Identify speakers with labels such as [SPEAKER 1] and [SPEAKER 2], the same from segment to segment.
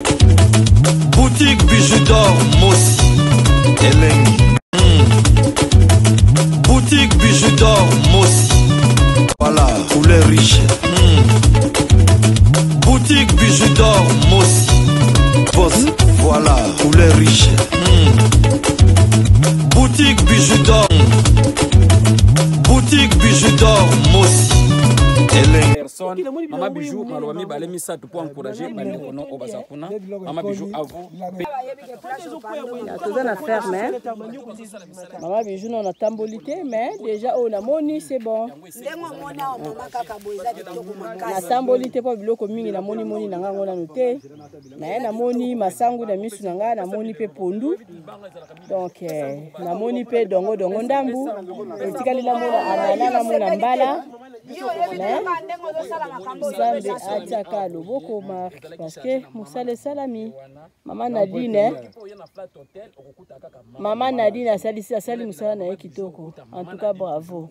[SPEAKER 1] Boutique bijoux d'or Mossi Elengi. Boutique bijoux d'or Mossi. Voilà, couleur riche. Boutique bijoux d'or Mossi. Voilà, couleur riche. Boutique bijoux d'or. Boutique bijoux d'or Mossi.
[SPEAKER 2] Maman Bijou, Malouami, Balemissa, pour encourager, Balékono, Obasakuna, Maman Bijou, à vous.
[SPEAKER 3] Il y a toujours une affaire, mais Maman Bijou, on a tambolité, mais déjà, on a moni, c'est bon. La tambolité, pas de commune, la moni, n'a pas noté. Mais la moni, ma sangu, la misu, la moni, pe pondu. Donc, la moni, pe dongo, ndambu. Et tikali la mona, la mona, mbala. Nzambe ataka loboko marque parce que musale salami Maman Nadine asali musala na kitoko. En tout cas, bravo.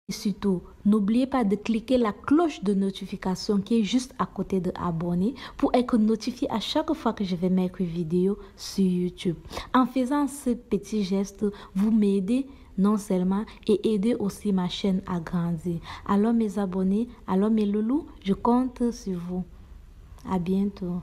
[SPEAKER 4] Et surtout, n'oubliez pas de cliquer la cloche de notification qui est juste à côté de abonner pour être notifié à chaque fois que je vais mettre une vidéo sur YouTube. En faisant ce petit geste, vous m'aidez non seulement et aider aussi ma chaîne à grandir. Alors mes abonnés, alors mes loulous, je compte sur vous. À bientôt.